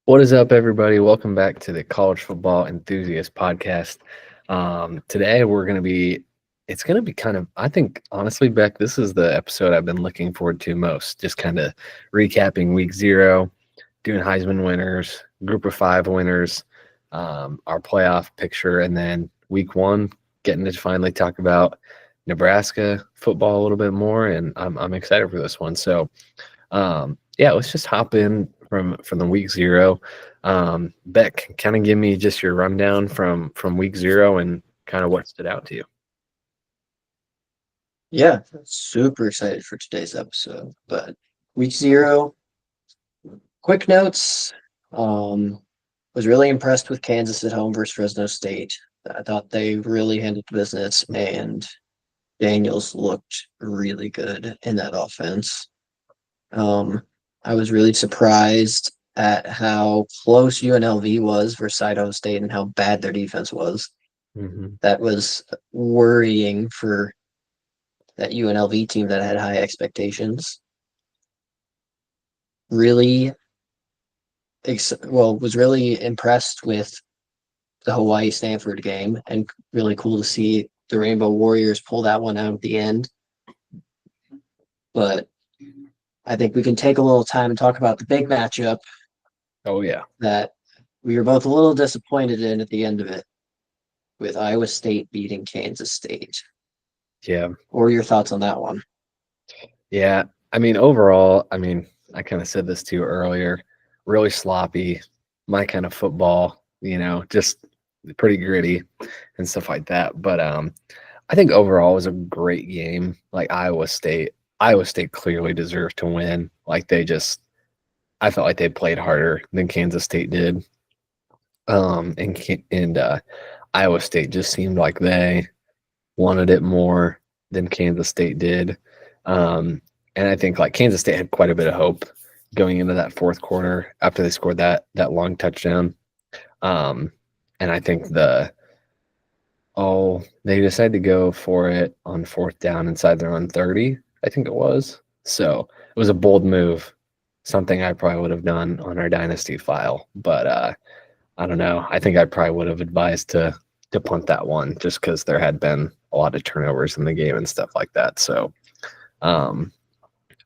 What is up, everybody? Welcome back to the College Football Enthusiast Podcast. Today it's going to be kind of, I think, honestly, Beck, this is the episode I've been looking forward to most. Just kind of recapping week 0, doing Heisman winners, group of 5 winners, our playoff picture, and then week 1, getting to finally talk about Nebraska football a little bit more. And I'm excited for this one. So, yeah, let's just hop in from the week 0. Beck, kind of give me just your rundown from week 0 and kind of what stood out to you. Yeah, super excited for today's episode. But week 0, quick notes. Was really impressed with Kansas at home versus Fresno State. I thought they really handled business, and Daniels looked really good in that offense. I was really surprised at how close UNLV was versus Idaho State and how bad their defense was. That was worrying for that UNLV team that had high expectations. Was really impressed with the Hawaii Stanford game, and really cool to see the Rainbow Warriors pull that one out at the end. But I think we can take a little time and talk about the big matchup. Oh, yeah. That we were both a little disappointed in at the end of it, with Iowa State beating Kansas State. Yeah. What are your thoughts on that one? Yeah. I mean, overall, I kind of said this to you earlier, really sloppy, my kind of football, just pretty gritty and stuff like that. But I think overall it was a great game. Like Iowa State clearly deserved to win. Like I felt like they played harder than Kansas State did. And Iowa State just seemed like they wanted it more than Kansas State did. And I think like Kansas State had quite a bit of hope going into that fourth quarter after they scored that long touchdown. And I think they decided to go for it on 4th down inside their own 30, I think it was. So it was a bold move, something I probably would have done on our dynasty file. But I don't know. I think I probably would have advised to punt that one just because there had been a lot of turnovers in the game and stuff like that. So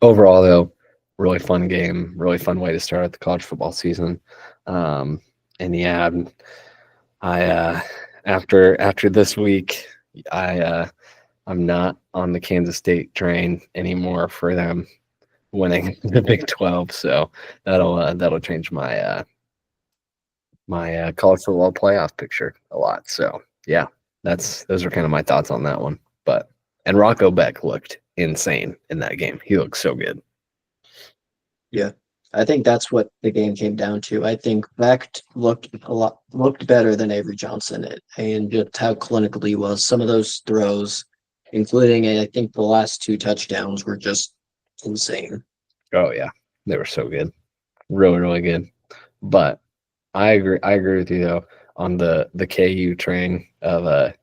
overall, though, really fun game, really fun way to start out the college football season. And yeah, after this week, I'm not on the Kansas State train anymore for them winning the Big 12. So that'll change my my college football playoff picture a lot. So yeah, those are kind of my thoughts on that one. And Rocco Beck looked insane in that game. He looked so good. Yeah, I think that's what the game came down to. I think Beck looked better than Avery Johnson, and just how clinical he was. Some of those throws, including I think the last 2 touchdowns, were just insane. Oh yeah, they were so good, really, really good. But I agree with you though on the KU train of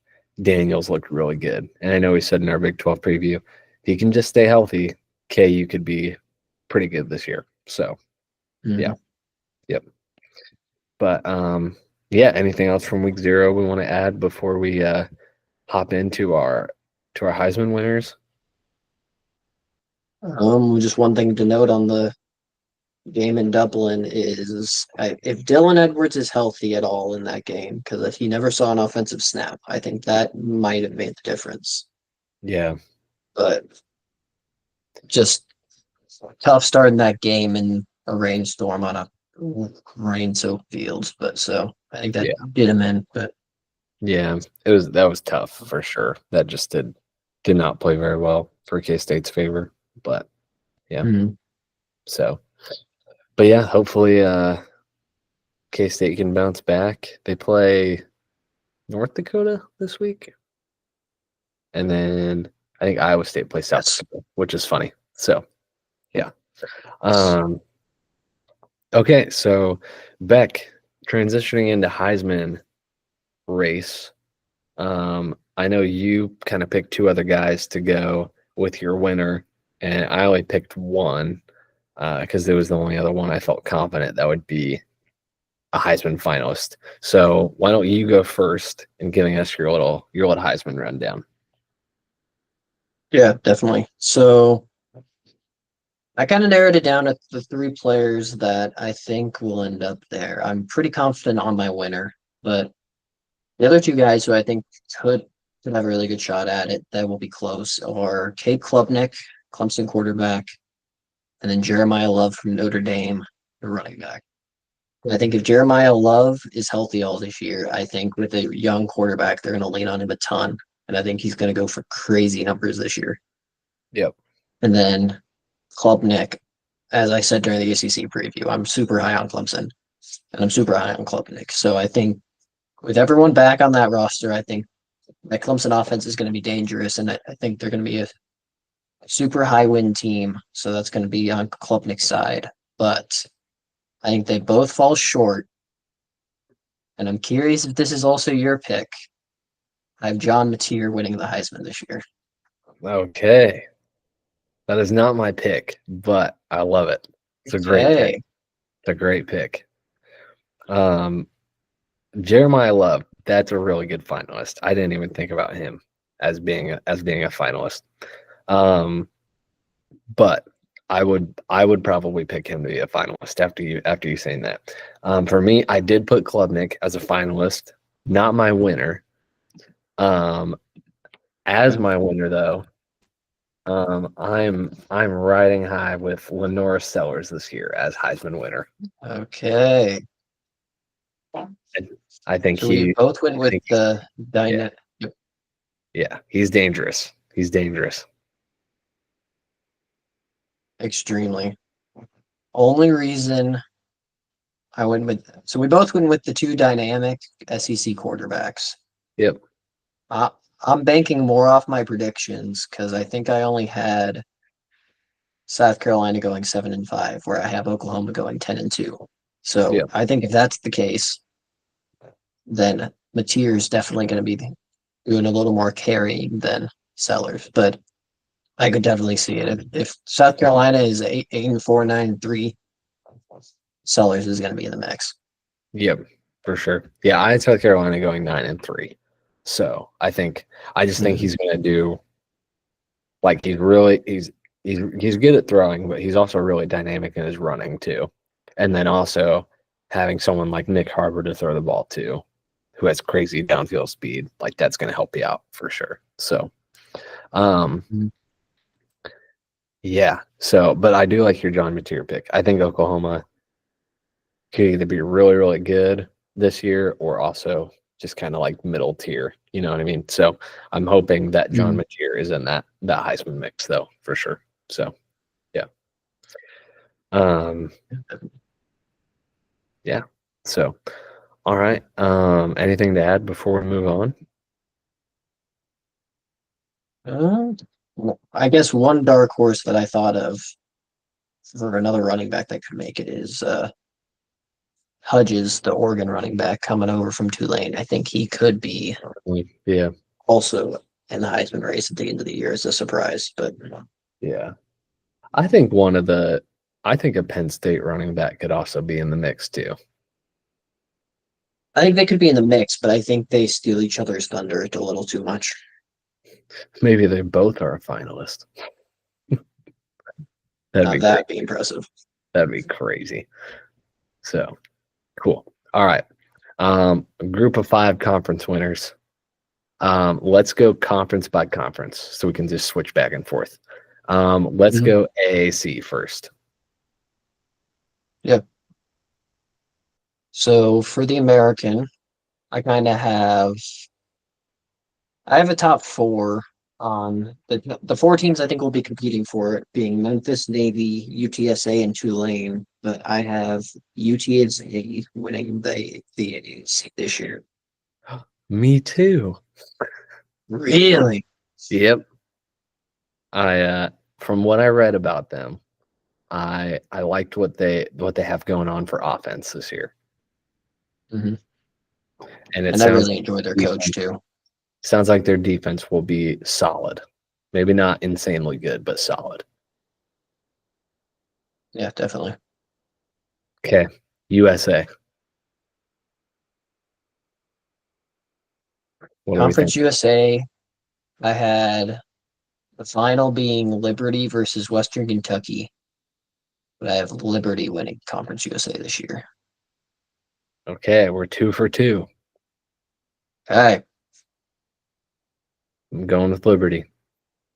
Daniels looked really good, and I know we said in our Big 12 preview, if he can just stay healthy, KU could be pretty good this year. So yeah, yep. But yeah, anything else from week 0 we want to add before we hop into our Heisman winners? Just one thing to note on the game in Dublin is if Dylan Edwards is healthy at all in that game, because he never saw an offensive snap, I think that might have made the difference. Yeah. But just tough start in that game in a rainstorm on a rain-soaked field. But so I think that did him in. But yeah, that was tough for sure. That just did not play very well for K-State's favor. But yeah. So but yeah, hopefully K-State can bounce back. They play North Dakota this week. And then I think Iowa State plays South Dakota, which is funny. So yeah. Okay, so Beck, transitioning into Heisman race. I know you kind of picked 2 other guys to go with your winner, and I only picked one because it was the only other one I felt confident that would be a Heisman finalist. So why don't you go first in giving us your little Heisman rundown? Yeah, definitely. So I kind of narrowed it down to the three players that I think will end up there. I'm pretty confident on my winner, but the other two guys who I think could have a really good shot at it that will be close are Cade Klubnik, Clemson quarterback, and then Jeremiah Love from Notre Dame, the running back. I think if Jeremiah Love is healthy all this year, I think with a young quarterback, they're going to lean on him a ton. And I think he's going to go for crazy numbers this year. Yep. And then Klubnik, as I said during the ACC preview, I'm super high on Clemson and I'm super high on Klubnik. So I think with everyone back on that roster, I think that Clemson offense is going to be dangerous. And I think they're going to be a super high win team. So that's going to be on Klubnik's side. But I think they both fall short. And I'm curious if this is also your pick. I have John Mateer winning the Heisman this year. Okay. That is not my pick, but I love it. It's a great pick. It's a great pick. Jeremiah Love, that's a really good finalist. I didn't even think about him as being a finalist. But I would probably pick him to be a finalist after you saying that. For me, I did put Klubnik as a finalist, not my winner. As my winner though, I'm riding high with Lenora Sellers this year as Heisman winner. Okay. I think So we both went with the yeah. Yeah, he's dangerous. He's dangerous. Extremely. Only reason I went with so we both went with the two dynamic SEC quarterbacks. Yep. I'm banking more off my predictions because I think I only had South Carolina going 7-5, where I have Oklahoma going 10-2. So Yep. I think if that's the case, then Mateer is definitely going to be doing a little more carrying than Sellers. But I could definitely see it. If South Carolina is 8-4, 9-3, Sellers is going to be in the mix. Yep, for sure. Yeah, I had South Carolina going 9-3. So I just think he's going to do like he's good at throwing, but he's also really dynamic in his running too. And then also having someone like Nick Harbor to throw the ball to, who has crazy downfield speed, like that's going to help you out for sure. So, yeah. So, but I do like your John Mateer pick. I think Oklahoma could either be really, really good this year or also just kind of like middle tier. You know what I mean? So I'm hoping that John Mateer is in that Heisman mix though, for sure. So yeah. Yeah. So all right. Anything to add before we move on? I guess one dark horse that I thought of for another running back that could make it is Hudges, the Oregon running back coming over from Tulane. I think he could be also in the Heisman race at the end of the year as a surprise. But yeah, I think a Penn State running back could also be in the mix too. I think they could be in the mix, but I think they steal each other's thunder a little too much. Maybe they both are a finalist. That'd be impressive. That'd be crazy. So cool. All right. A group of 5 conference winners. Let's go conference by conference so we can just switch back and forth. Let's go AAC first. Yep. So for the American, I have a top 4 on the 4 teams I think will be competing for it being Memphis, Navy, UTSA, and Tulane. But I have UTSA winning the AAC this year. Me too. Really? Yep. From what I read about them, I liked what they have going on for offense this year. And And I really enjoy their coach too. Sounds like their defense will be solid. Maybe not insanely good, but solid. Yeah, definitely. Okay. USA. What do we think? Conference USA, I had the final being Liberty versus Western Kentucky, but I have Liberty winning Conference USA this year. Okay, we're 2 for 2. Okay. I'm going with Liberty.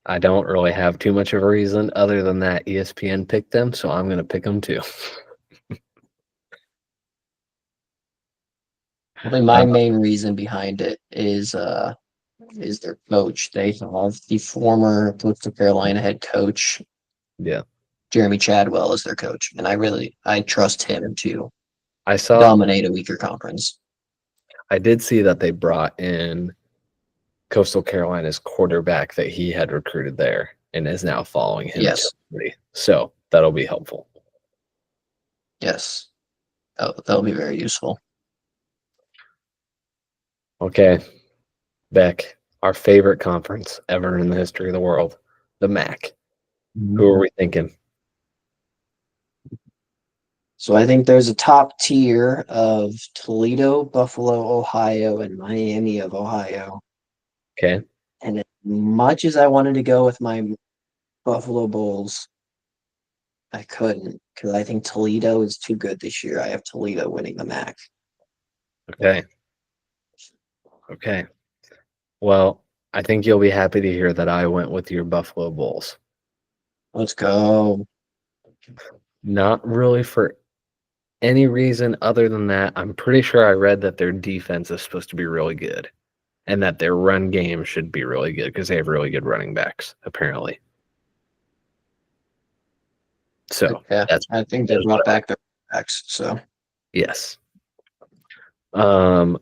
I don't really have too much of a reason other than that ESPN picked them, so I'm going to pick them too. Probably my main reason behind it is their coach. They have the former Coastal Carolina head coach, Yeah. Jeremy Chadwell, as their coach, and I trust him to I dominate a weaker conference. I did see that they brought in Coastal Carolina's quarterback that he had recruited there and is now following him. Yes. So that'll be helpful. Yes. That'll be very useful. Okay. Beck, our favorite conference ever in the history of the world, the MAC. Who are we thinking? So I think there's a top tier of Toledo, Buffalo, Ohio, and Miami of Ohio. Okay. And as much as I wanted to go with my Buffalo Bulls, I couldn't because I think Toledo is too good this year. I have Toledo winning the MAC. Okay. Okay. Well, I think you'll be happy to hear that I went with your Buffalo Bulls. Let's go. Not really for any reason other than that. I'm pretty sure I read that their defense is supposed to be really good and that their run game should be really good because they have really good running backs, apparently. So Yeah, I think they brought back their backs. So yes. Mountain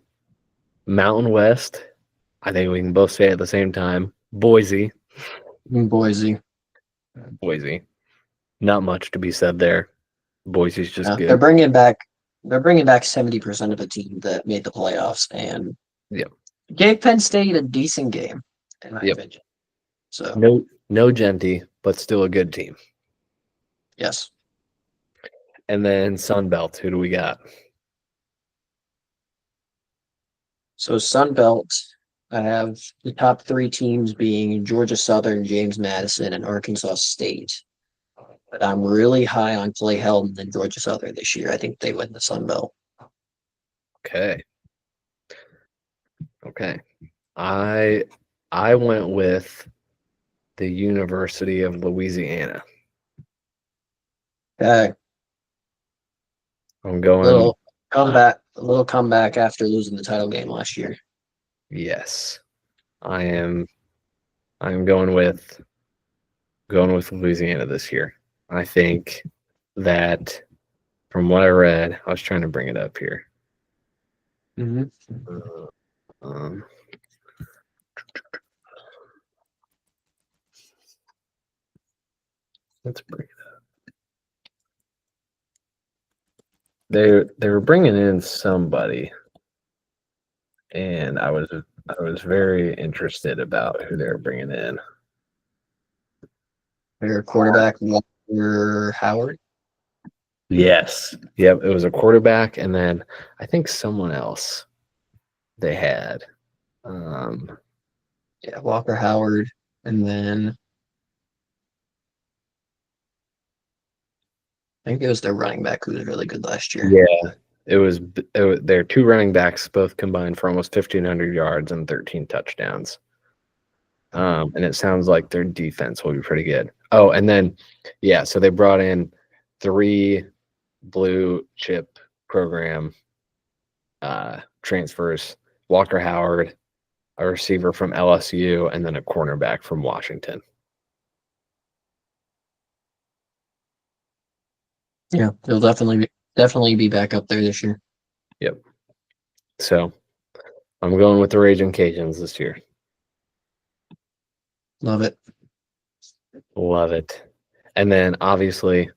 West, I think we can both say it at the same time. Boise. Boise. Not much to be said there. Boise's just good. They're bringing back 70% of the team that made the playoffs and gave Penn State a decent game, in my opinion. So no Genty, but still a good team. Yes. And then Sun Belt, who do we got? So Sun Belt, I have the top three teams being Georgia Southern, James Madison, and Arkansas State. But I'm really high on Clay Helton and Georgia Southern this year. I think they win the Sun Belt. Okay. I went with the University of Louisiana. Okay. I'm going a little comeback after losing the title game last year. Yes. I am going with Louisiana this year. I think that from what I read, I was trying to bring it up here. Let's bring it up. They were bringing in somebody, and I was very interested about who they were bringing in. Their quarterback, Walker Howard. Yes. Yep. It was a quarterback, and then I think someone else they had. Walker Howard, and then I think it was their running back who was really good last year. Yeah. It was their two running backs both combined for almost 1,500 yards and 13 touchdowns. And it sounds like their defense will be pretty good. Oh, and then, so they brought in 3 blue chip program transfers, Walker Howard, a receiver from LSU, and then a cornerback from Washington. Yeah, they'll definitely be back up there this year. Yep. So I'm going with the Raging Cajuns this year. Love it. Love it. And then obviously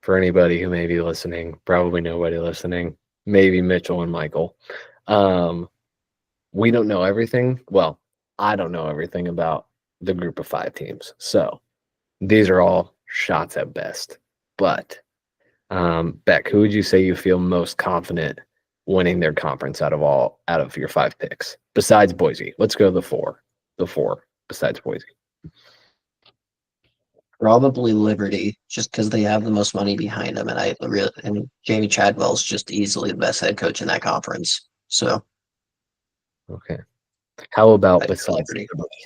for anybody who may be listening, probably nobody listening, maybe Mitchell and Michael. We don't know everything. Well, I don't know everything about the group of 5 teams. So these are all shots at best. But Beck, who would you say you feel most confident winning their conference out of your 5 picks besides Boise. Let's go the four. The four besides Boise. Probably Liberty, just because they have the most money behind them, and Jamie Chadwell's just easily the best head coach in that conference. So Okay. How about I pick besides Liberty. Liberty?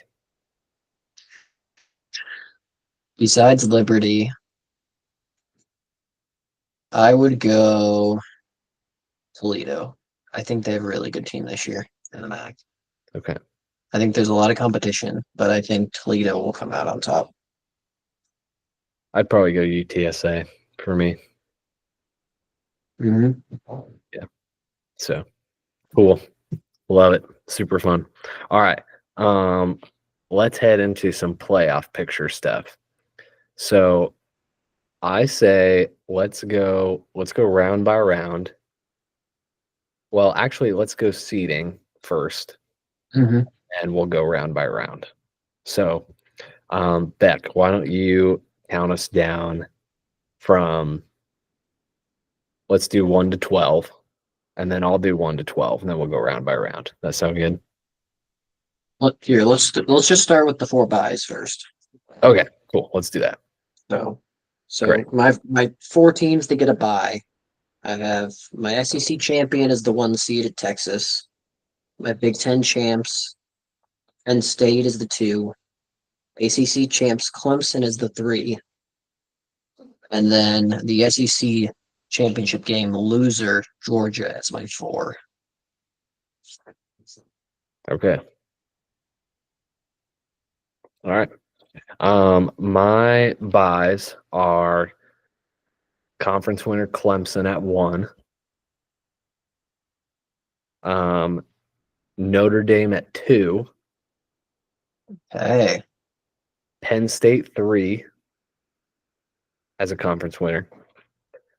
Besides Liberty, I would go Toledo. I think they have a really good team this year in the MAC. Okay. I think there's a lot of competition, but I think Toledo will come out on top. I'd probably go UTSA for me. Mm-hmm. Yeah. So cool. Love it. Super fun. All right. Let's head into some playoff picture stuff. So I say let's go round by round. Well, actually, let's go seeding first, Mm-hmm. and we'll go round by round. So, Beck, why don't you count us down from, let's do 1 to 12, and then I'll do 1 to 12, and then we'll go round by round. That sound good? Let's just start with the 4 buys first. Okay, cool. Let's do that. So, Great. my 4 teams to get a buy. I have my SEC champion is the 1 seed at Texas. My Big Ten champs, Penn State is the 2. ACC champs Clemson is the 3. And then the SEC championship game loser Georgia as my 4. Okay. All right. My buys are conference winner Clemson at 1. Notre Dame at 2. Hey. Penn State 3 as a conference winner,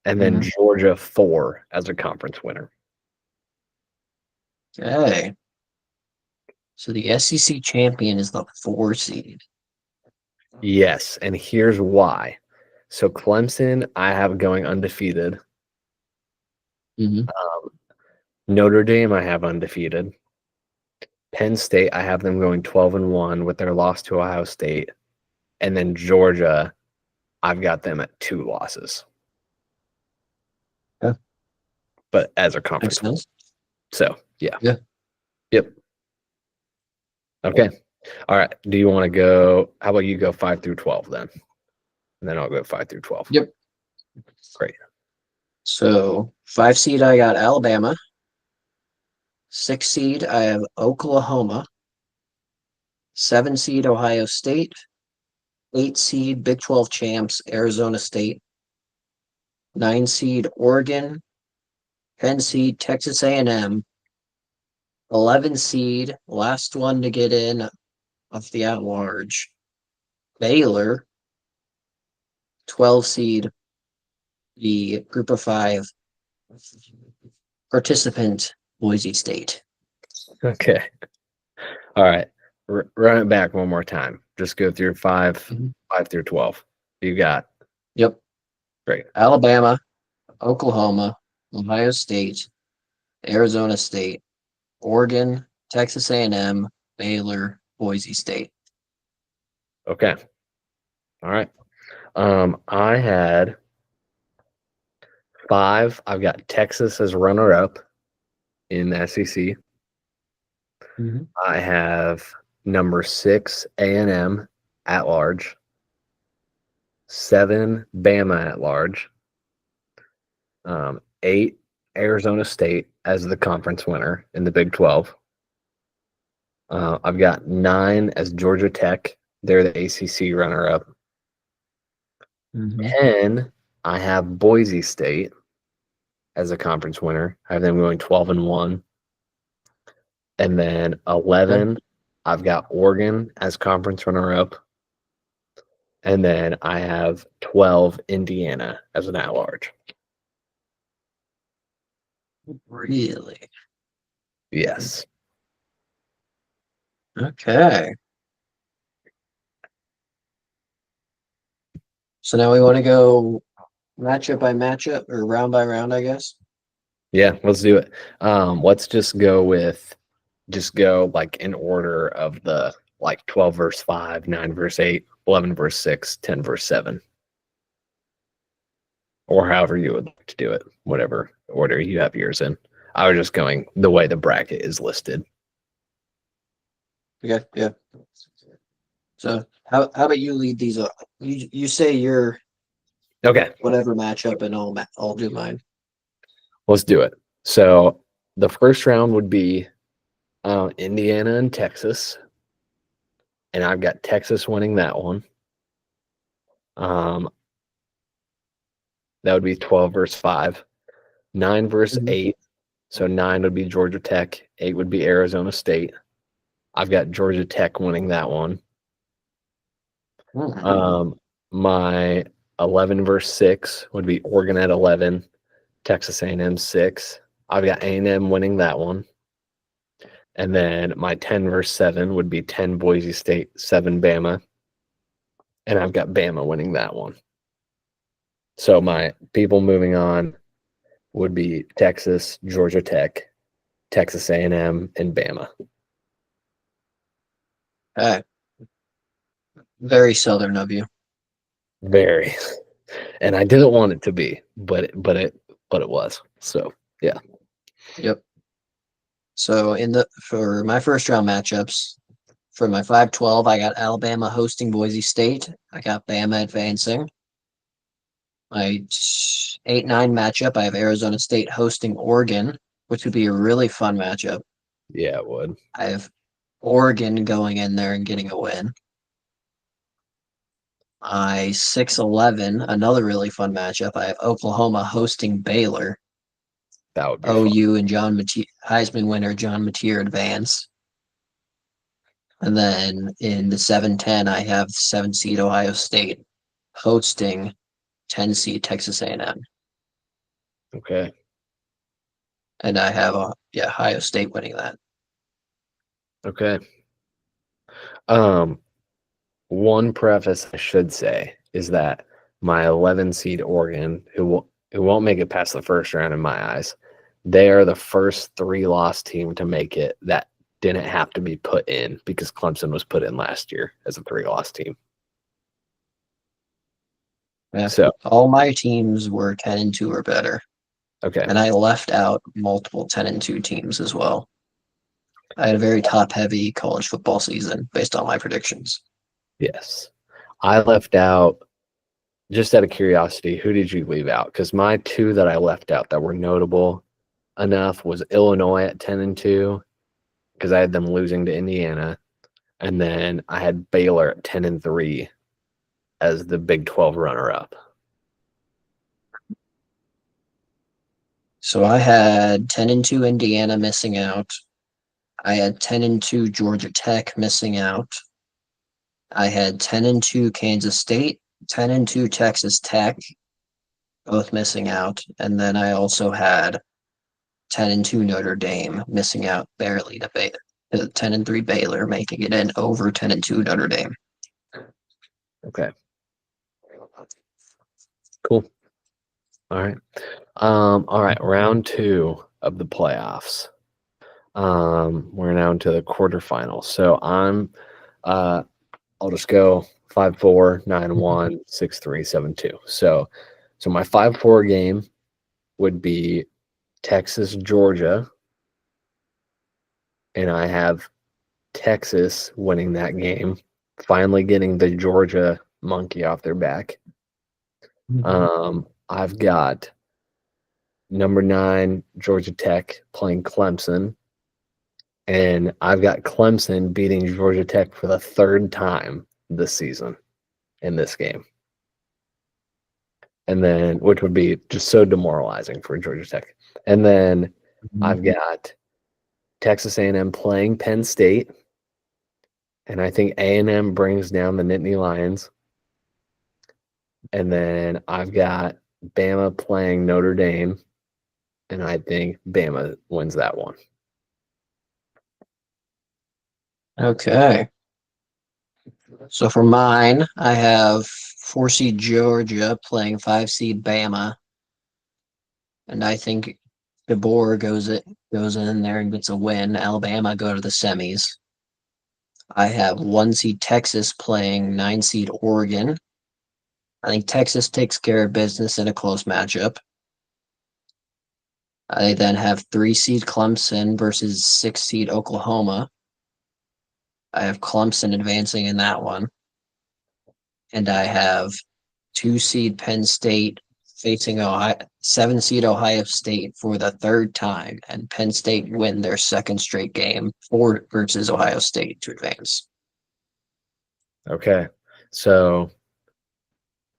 and then Georgia 4 as a conference winner. Okay. So the SEC champion is the 4 seed. Yes, and here's why. So Clemson, I have going undefeated. Mm-hmm. Notre Dame, I have undefeated. Penn State, I have them going 12-1 with their loss to Ohio State. And then Georgia, I've got them at 2 losses. Yeah. But as a conference. Makes sense. So, yeah. Yeah. Yep. Okay. All right. Do you want to go? How about you go 5 through 12 then? And then I'll go 5 through 12. Yep. Great. So 5 seed, I got Alabama. 6 seed, I have Oklahoma. 7 seed, Ohio State. 8 seed, Big 12 champs, Arizona State. 9 seed, Oregon. 10 seed, Texas A&M. 11 seed, last one to get in of the at-large, Baylor. 12 seed, the group of 5 participant, Boise State. Okay. All right. Run it back one more time. Just go through 5 through 12. You got. Yep. Great. Alabama, Oklahoma, Ohio State, Arizona State, Oregon, Texas A&M, Baylor, Boise State. Okay. All right. I had 5. I've got Texas as runner-up in the SEC. I have number 6 A&M at large. 7 Bama at large. 8 Arizona State as the conference winner in the Big 12. I've got 9 as Georgia Tech. They're the ACC runner-up. 10, I have Boise State as a conference winner. I have them going 12-1. And then 11, I've got Oregon as conference runner-up. And then I have 12, Indiana as an at-large. Really? Yes. Okay. So now we want to go matchup by matchup or round by round, I guess. Yeah, let's do it. Let's just go like in order of the like 12 verse 5, 9 verse 8, 11 verse 6, 10 verse 7, or however you would like to do it, whatever order you have yours in. I was just going the way the bracket is listed. Okay, yeah. So how about you lead these up? You say your Okay, whatever matchup, and I'll do mine. let's do it. So the first round would be Indiana and Texas, and I've got Texas winning that one. Um, that would be 12 verse 5, 9 verse Mhm. 8. So 9 would be Georgia Tech, 8 would be Arizona State. I've got Georgia Tech winning that one. Mhm. My 11 verse 6 would be Oregon at 11, Texas A&M 6. I've got A&M winning that one. And then my 10 verse 7 would be 10 Boise State, 7 Bama. And I've got Bama winning that one. So my people moving on would be Texas, Georgia Tech, Texas A&M, and Bama. Okay. Very southern of you. Very. And I didn't want it to be, but it was. So yeah. Yep. So for my first round matchups, for my 5-12, I got Alabama hosting Boise State. I got Bama advancing. My 8-9 matchup, I have Arizona State hosting Oregon, which would be a really fun matchup. Yeah, it would. I have Oregon going in there and getting a win. My 6-11, another really fun matchup. I have Oklahoma hosting Baylor. That would be fun. OU and Heisman winner John Mateer advance. And then in the 7-10, I have 7 seed Ohio State hosting 10 seed Texas A&M. Okay. And I have Ohio State winning that. Okay. One preface I should say is that my 11 seed Oregon, who won't make it past the first round in my eyes, they are the first 3-loss team to make it that didn't have to be put in because Clemson was put in last year as a 3-loss team. Yeah. So All my teams were 10-2 or better. okay. And I left out multiple 10-2 teams as well. I had a very top heavy college football season based on my predictions. Yes. I left out, just out of curiosity, who did you leave out? Because my two that I left out that were notable enough was Illinois at 10-2, because I had them losing to Indiana. And then I had Baylor at 10-3 as the Big 12 runner up. So I had 10-2 Indiana missing out. I had 10-2 Georgia Tech missing out. I had 10-2 Kansas State, 10-2 Texas Tech, both missing out. And then I also had 10-2 Notre Dame missing out barely to Baylor. 10-3 Baylor making it in over 10-2 Notre Dame. Okay. Cool. All right. All right. Round 2 of the playoffs. We're now into the quarterfinals. So I'll just go 5-4, 9-1, 6-3, 7-2. So my 5-4 game would be Texas, Georgia, and I have Texas winning that game, finally getting the Georgia monkey off their back. I've got number 9 Georgia Tech playing Clemson, and I've got Clemson beating Georgia Tech for the 3rd time this season in this game. And then, which would be just so demoralizing for Georgia Tech. And then I've got Texas A&M playing Penn State, and I think A&M brings down the Nittany Lions. And then I've got Bama playing Notre Dame, and I think Bama wins that one. Okay. So for mine, I have 4 seed Georgia playing 5 seed Bama. And I think DeBoer goes in there and gets a win. Alabama go to the semis. I have 1 seed Texas playing 9 seed Oregon. I think Texas takes care of business in a close matchup. I then have 3 seed Clemson versus 6 seed Oklahoma. I have Clemson advancing in that one. And I have 2 seed Penn State facing 7 seed Ohio State for the third time, and Penn State win their second straight game versus Ohio State to advance. Okay. So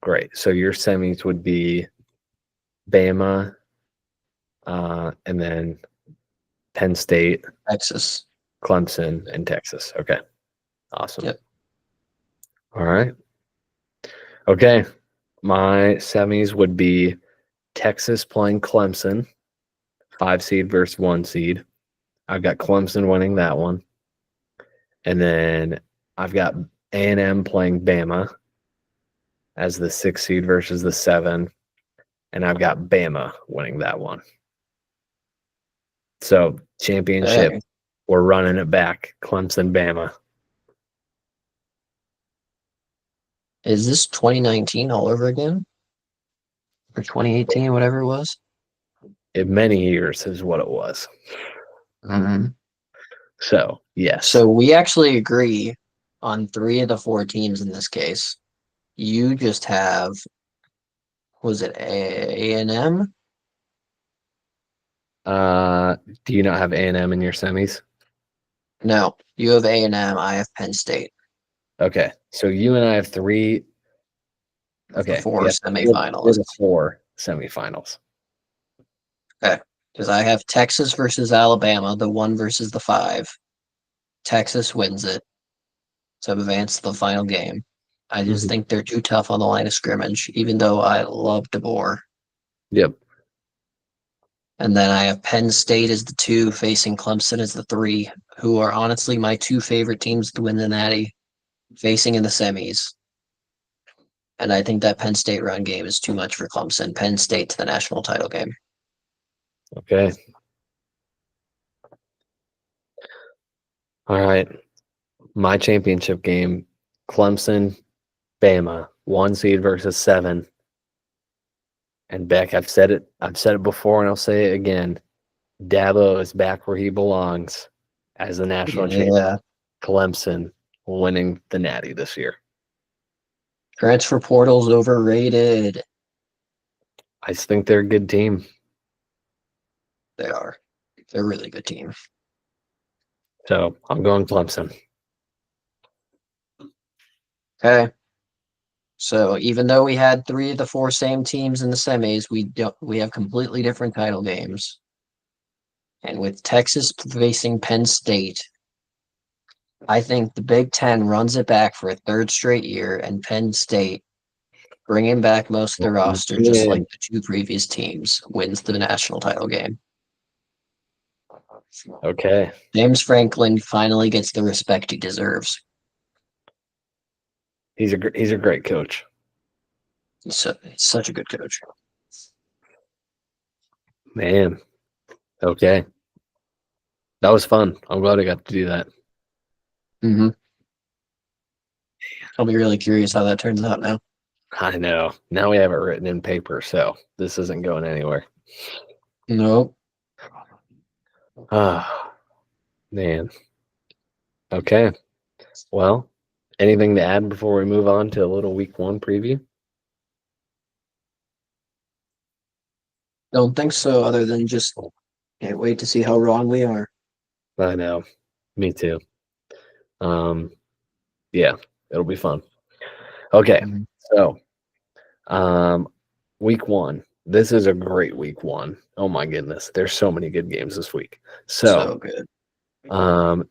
great. So your semis would be Bama, and then Penn State, Texas. Clemson, and Texas. Okay. Awesome. Yep. All right. Okay. My semis would be Texas playing Clemson, 5 seed versus 1 seed. I've got Clemson winning that one. And then I've got A&M playing Bama as the 6 seed versus the 7. And I've got Bama winning that one. So championship, Okay. we're running it back. Clemson, Bama. Is this 2019 all over again? Or 2018, whatever it was? In many years is what it was. Mm-hmm. So, yes. So we actually agree on 3 of the 4 teams in this case. You just have, was it A&M? Do you not have A&M in your semis? No, you have A&M. I have Penn State. Okay. So you and I have 3. Okay. The 4 Yeah. semifinals. 4 semifinals. Okay, because I have Texas versus Alabama, the 1 versus the 5. Texas wins it to advance to the final game. I just think they're too tough on the line of scrimmage, even though I love DeBoer. Yep. And then I have Penn State as the 2, facing Clemson as the 3, who are honestly my 2 favorite teams to win the Natty, facing in the semis. And I think that Penn State run game is too much for Clemson. Penn State to the national title game. Okay. All right. My championship game, Clemson, Bama, 1 seed versus 7. And Beck, I've said it before and I'll say it again. Dabo is back where he belongs as the national champion. Yeah. Clemson winning the Natty this year. Transfer portal's overrated. I just think they're a good team. They are. They're a really good team. So I'm going Clemson. Okay. So even though we had 3 of the 4 same teams in the semis, we have completely different title games. And with Texas facing Penn State, I think the Big Ten runs it back for a 3rd straight year, and Penn State, bringing back most of the roster, just like the 2 previous teams, wins the national title game. Okay. James Franklin finally gets the respect he deserves. He's a great coach. He's such a good coach. Man. Okay. That was fun. I'm glad I got to do that. Mm-hmm. I'll be really curious how that turns out now. I know. Now we have it written in paper, so this isn't going anywhere. Nope. Ah, man. Okay. Well, anything to add before we move on to a little week 1 preview? Don't think so, other than just can't wait to see how wrong we are. I know. Me too. Yeah, it'll be fun. Okay. So, week 1. This is a great week 1. Oh my goodness. There's so many good games this week. So good.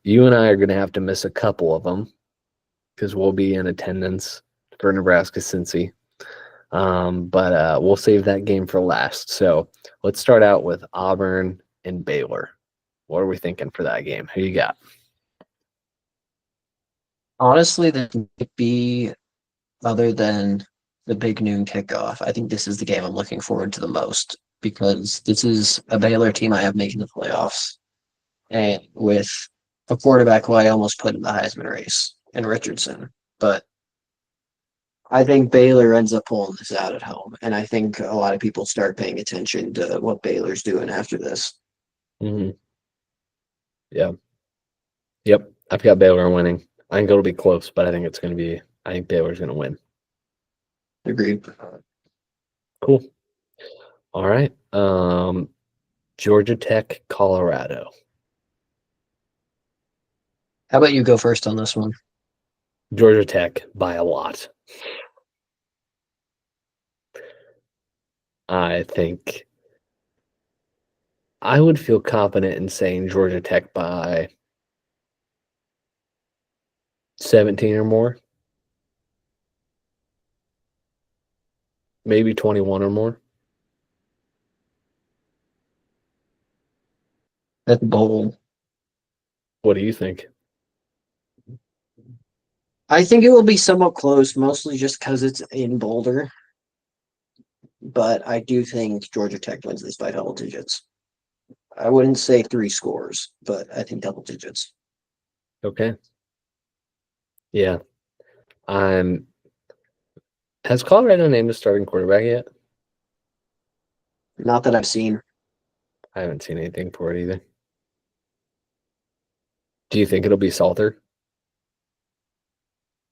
You and I are going to have to miss a couple of them because we'll be in attendance for Nebraska Cincy. But we'll save that game for last. So let's start out with Auburn and Baylor. What are we thinking for that game? Who you got? Honestly, this might be, other than the big noon kickoff, I think this is the game I'm looking forward to the most because this is a Baylor team I have making the playoffs, and with a quarterback who I almost put in the Heisman race in Richardson. But I think Baylor ends up pulling this out at home, and I think a lot of people start paying attention to what Baylor's doing after this. Hmm. Yeah. Yep. I've got Baylor winning. I think it'll be close, but I think Baylor's going to win. Agreed. Cool. All right. Georgia Tech, Colorado. How about you go first on this one? Georgia Tech by a lot. I think I would feel confident in saying Georgia Tech by 17 or more. Maybe 21 or more. That's bold. What do you think? I think it will be somewhat close, mostly just because it's in Boulder. But I do think Georgia Tech wins this by double digits. I wouldn't say 3 scores, but I think double digits. Okay. Yeah. I'm Has Colorado named a starting quarterback yet? Not that I've seen. I haven't seen anything for it either. Do you think it'll be Salter?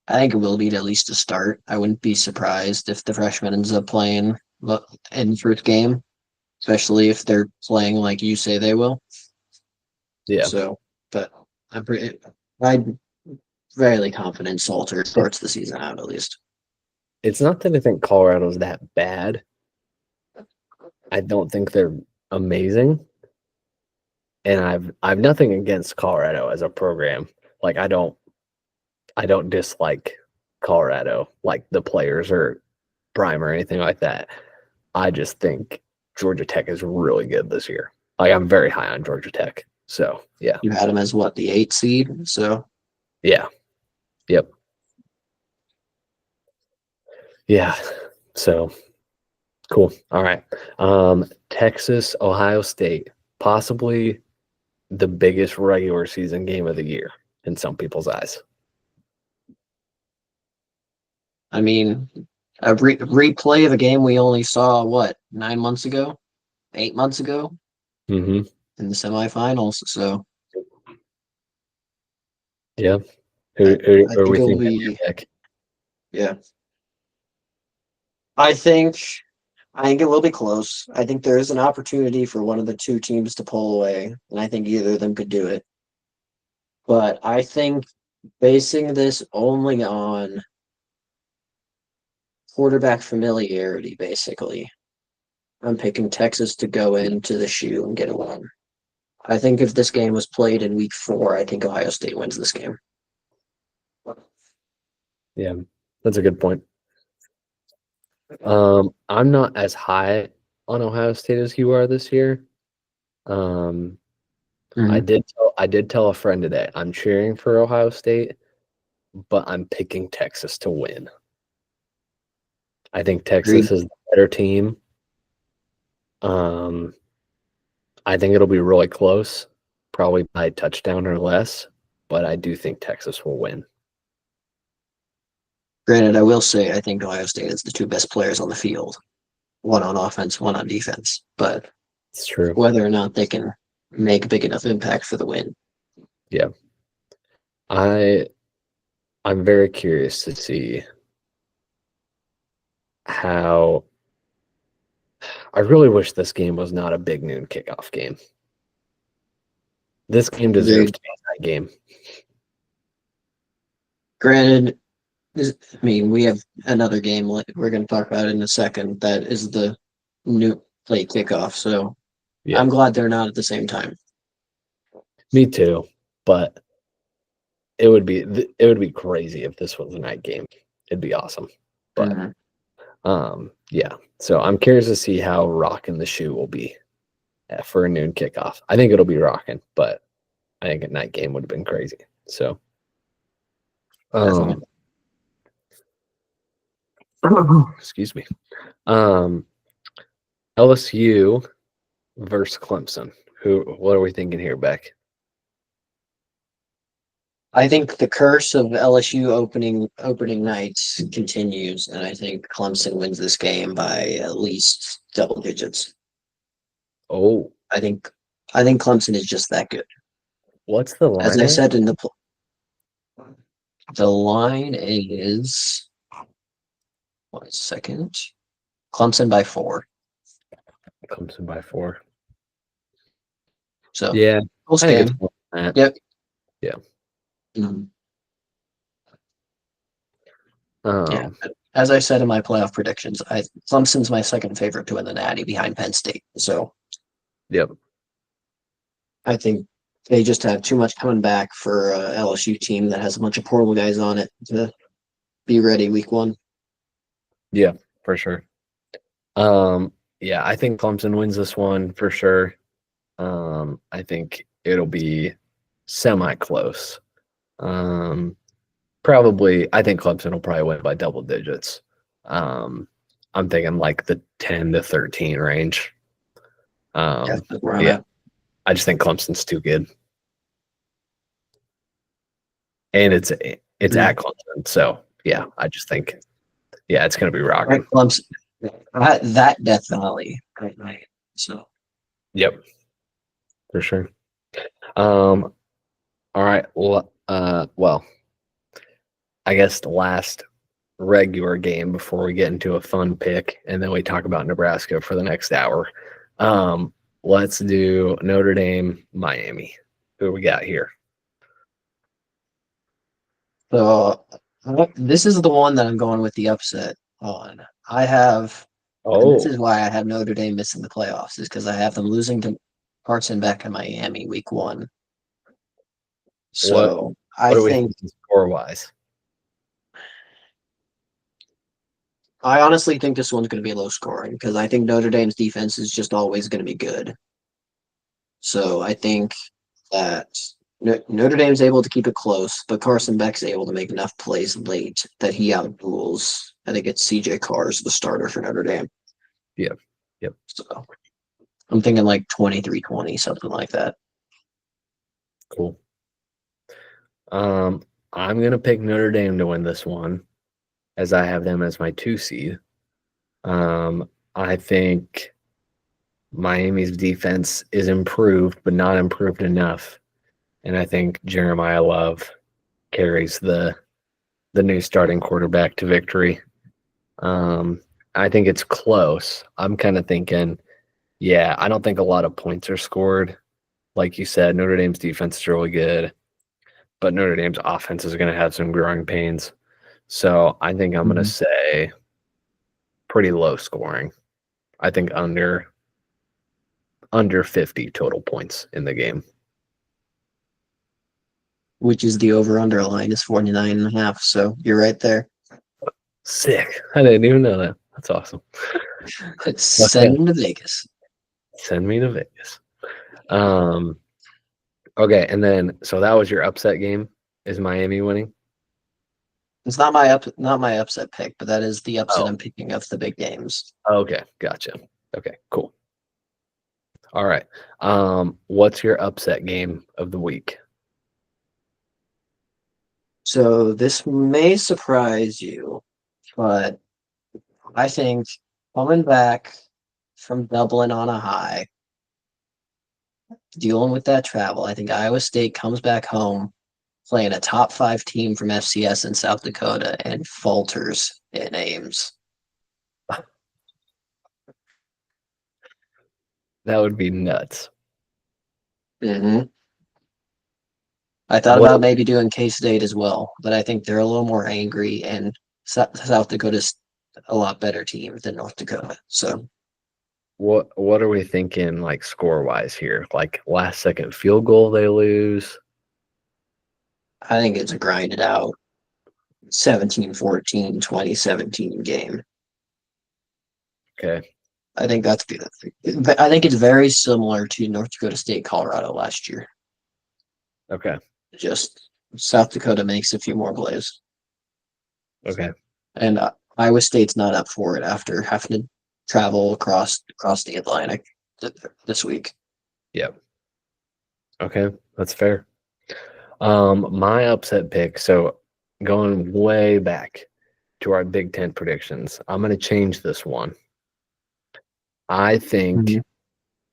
I think it will be at least a start. I wouldn't be surprised if the freshman ends up playing in first game, especially if they're playing like you say they will. Yeah. So, but I'm fairly confident Salter starts the season out at least. It's not that I think Colorado's that bad. I don't think they're amazing. And I've nothing against Colorado as a program. Like I don't dislike Colorado, like the players or Prime or anything like that. I just think Georgia Tech is really good this year. Like I'm very high on Georgia Tech. So yeah. You had them as what, the 8 seed? So Yeah. Yep. Yeah. So cool. All right. Texas, Ohio State, possibly the biggest regular season game of the year in some people's eyes. I mean, a replay of a game we only saw what 9 months ago, 8 months ago Mm-hmm. in the semifinals. So Yeah. I, Who I are think we it will thinking be, your pick? yeah. I think I think it will be close. I think there is an opportunity for one of the two teams to pull away, and I think either of them could do it. But I think basing this only on quarterback familiarity, basically, I'm picking Texas to go into the shoe and get a win. I think if this game was played in week 4, I think Ohio State wins this game. Yeah, that's a good point. I'm not as high on Ohio State as you are this year. Um, Mhm. I did tell a friend today I'm cheering for Ohio State, but I'm picking Texas to win. I think Texas Agreed. is the better team. Um, I think it'll be really close, probably by a touchdown or less, but I do think Texas will win. Granted, I will say I think Ohio State is the two best players on the field, one on offense, one on defense. But It's true. whether or not they can make a big enough impact for the win. Yeah. I I'm very curious to see how I really wish this game was not a big noon kickoff game. This game deserves Agreed. to be a night game. Granted, I mean, we have another game we're going to talk about in a second that is the new late kickoff. So Yeah, I'm glad they're not at the same time. me too. But it would be crazy if this was a night game. It'd be awesome. But Mhm. yeah. So I'm curious to see how rocking the shoe will be for a noon kickoff. I think it'll be rocking, but I think a night game would have been crazy. So Definitely. um excuse me. Um LSU versus Clemson. What are we thinking here, Beck? I think the curse of LSU opening nights continues, and I think Clemson wins this game by at least double digits. Oh, I think Clemson is just that good. what's the As line I at? said in the line is 1 second. Clemson by 4. Clemson by 4. So Yeah, close I think it's game. more than that. Yep. Yeah. Mhm. Yeah. Um, As I said in my playoff predictions, Clemson's my second favorite to win the Natty behind Penn State. So yep. I think they just have too much coming back for a LSU team that has a bunch of portable guys on it to be ready week 1. Yeah, for sure. Yeah, I think Clemson wins this one for sure. I think it'll be semi-close. Um, Probably, I think Clemson will probably win by double digits. Um, I'm thinking like the 10 to 13 range. That's Um, where I'm yeah, at. I just think Clemson's too good, and it's Mhm. at Clemson, so yeah, I just think it's gonna be Right, rocking. Clemson. That definitely. Right. So Yep, for sure. Um, all right. Well, I guess the last regular game before we get into a fun pick, and then we talk about Nebraska for the next hour. Um, let's do Notre Dame, Miami. Who we got here? So this is the one that I'm going with the upset on. And this Oh, is why I have Notre Dame missing the playoffs, is because I have them losing to Carson Beck in Miami week 1. what So what I are we think thinking score wise? I honestly think this one's going to be low scoring because I think Notre Dame's defense is just always going to be good. So I think that Notre Dame's able to keep it close, but Carson Beck's able to make enough plays late that he outduels. I think it's CJ Carr's the starter for Notre Dame. Yep, yep, So I'm thinking like 23-20, something like that. cool. Um, I'm gonna pick Notre Dame to win this one, as I have them as my 2 seed. I think Miami's defense is improved, but not improved enough. And I think Jeremiah Love carries the new starting quarterback to victory. Um, I think it's close. I'm kind of thinking, yeah, I don't think a lot of points are scored. Like you said, Notre Dame's defense is really good, but Notre Dame's offense is going to have some growing pains. So I think I'm going to Mhm. say pretty low scoring. I think under 50 total points in the game. Which is the over under line is 49.5. So you're right there. Sick. I didn't even know that. That's awesome. Let's Okay. send him to Vegas. Send me to Vegas. Um, okay, and then so that was your upset game. Is Miami winning? It's not my upset pick, but that is the upset Oh, I'm picking of the big games. okay, gotcha. Okay, cool. All right. What's your upset game of the week? So this may surprise you, but I think coming back from Dublin on a high, dealing with that travel, I think Iowa State comes back home playing a top 5 team from FCS in South Dakota and falters in Ames. That would be nuts. Mm-hmm. I thought What? about maybe doing K-State as well, but I think they're a little more angry, and South Dakota's a lot better team than North Dakota. So What are we thinking like score wise here? Like last second field goal they lose. I think it's a grinded out 17-14, 2017 game. Okay. I think that's good. I think it's very similar to North Dakota State, Colorado last year. Okay. Just South Dakota makes a few more plays, Okay. and Iowa State's not up for it after having to travel across the Atlantic this week. Yep. Okay, that's fair. My upset pick, so going way back to our Big Ten predictions, I'm going to change this one. I think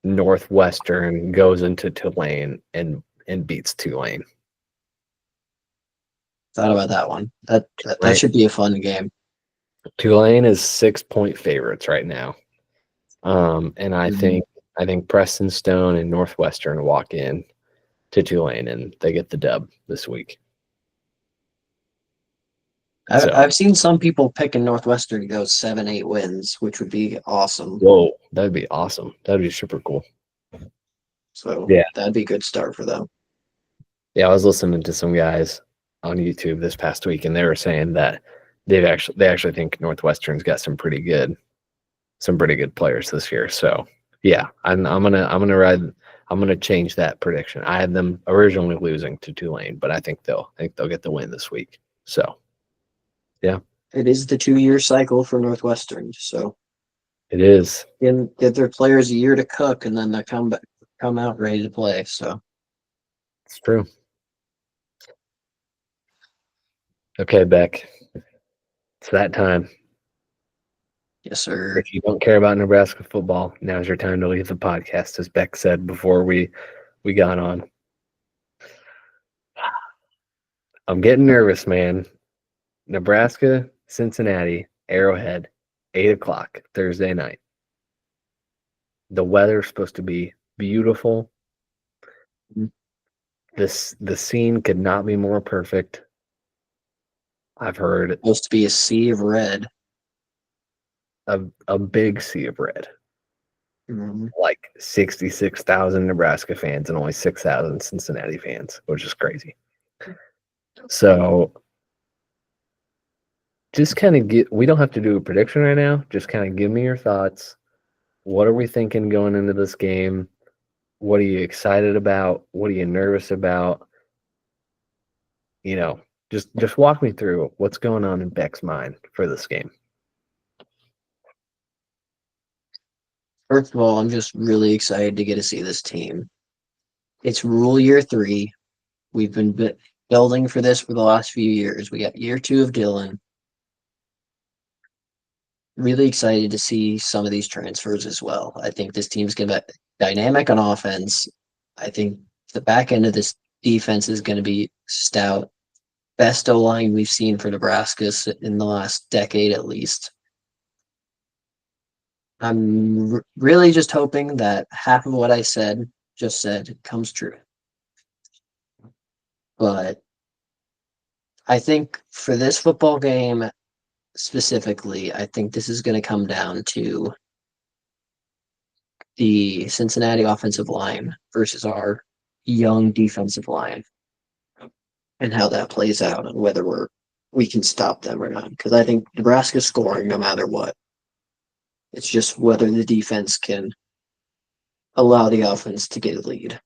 Northwestern goes into Tulane and beats Tulane. Thought about that one. That should be a fun game. Tulane is 6-point favorites right now. And I think Preston Stone and Northwestern walk in to Tulane and they get the dub this week. I've seen some people picking Northwestern to go 7-8 wins, which would be awesome. Whoa, that'd be awesome. That'd be super cool. So yeah, that'd be a good start for them. Yeah, I was listening to some guys on YouTube this past week, and they were saying that they actually think Northwestern's got some pretty good players this year. So yeah, I'm gonna change that prediction. I had them originally losing to Tulane, but I think they'll get the win this week. So yeah, it is the 2-year cycle for Northwestern. So it is. Give their players a year to cook, and then they come out ready to play. So it's true. Okay, Beck, it's that time. Yes, sir. If you don't care about Nebraska football, now's your time to leave the podcast, as Beck said before we got on. I'm getting nervous, man. Nebraska, Cincinnati, Arrowhead, 8:00 Thursday night. The weather's supposed to be beautiful. The scene could not be more perfect. I've heard it's supposed to be a sea of red. A big sea of red. Like 66,000 Nebraska fans and only 6,000 Cincinnati fans, which is crazy. So just kind of we don't have to do a prediction right now. Just kind of give me your thoughts. What are we thinking going into this game? What are you excited about? What are you nervous about? Just walk me through what's going on in Beck's mind for this game. First of all, I'm just really excited to get to see this team. It's Rule Year 3. We've been building for this for the last few years. We got Year 2 of Dylan. Really excited to see some of these transfers as well. I think this team's going to be dynamic on offense. I think the back end of this defense is going to be stout. Best O-line we've seen for Nebraska in the last decade at least. I'm really just hoping that half of what I just said comes true. But I think for this football game specifically, I think this is going to come down to the Cincinnati offensive line versus our young defensive line and how that plays out and whether we can stop them or not. Because I think Nebraska's scoring no matter what. It's just whether the defense can allow the offense to get a lead.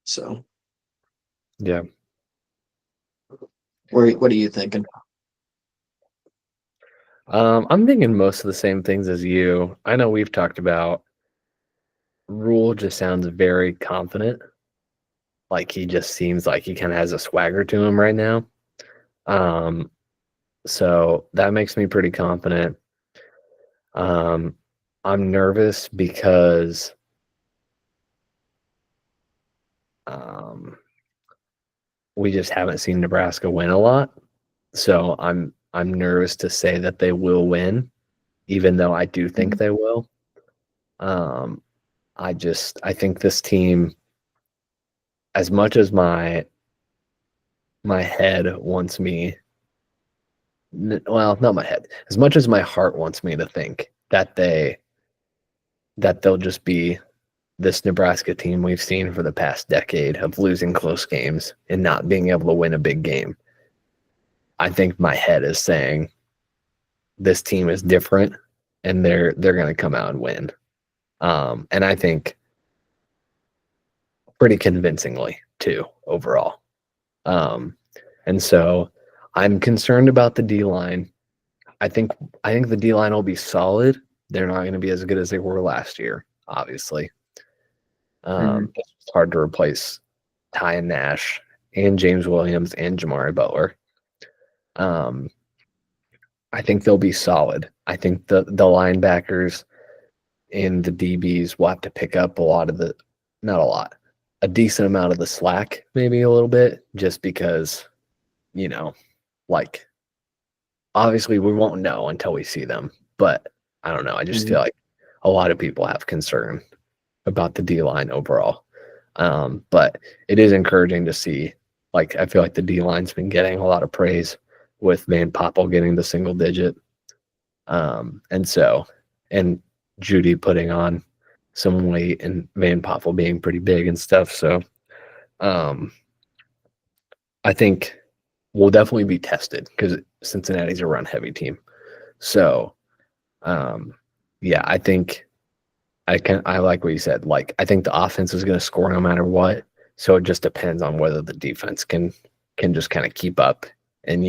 So, yeah. What are you thinking? I'm thinking most of the same things as you. I know we've talked about Rule just sounds very confident. Like he just seems like he kind of has a swagger to him right now. So that makes me pretty confident. I'm nervous because we just haven't seen Nebraska win a lot. So I'm nervous to say that they will win, even though I do think they will. I think this team, as much as my head wants me, well, not my head, as much as my heart wants me to think that they'll just be this Nebraska team we've seen for the past decade of losing close games and not being able to win a big game. I think my head is saying this team is different and they're going to come out and win. And I think pretty convincingly too overall. And so I'm concerned about the D-line. I think the D line will be solid. They're not going to be as good as they were last year, obviously. Mhm. It's hard to replace Ty and Nash and James Williams and Jamari Butler. Um, I think they'll be solid. I think the linebackers and the DBs will have to pick up a lot of the, not a lot, a decent amount of the slack, maybe a little bit, just because, you know, like obviously we won't know until we see them. But I don't know. I just feel Mhm. like a lot of people have concern about the D line overall. But it is encouraging to see. Like I feel like the D line's been getting a lot of praise with Van Poppel getting the single digit. And so, and Judy putting on some weight and Van Poppel being pretty big and stuff. So, um, I think we'll definitely be tested because Cincinnati's a run heavy team. So, um, yeah, I think I like what you said. Like, I think the offense is going to score no matter what. So it just depends on whether the defense can just kind of keep up and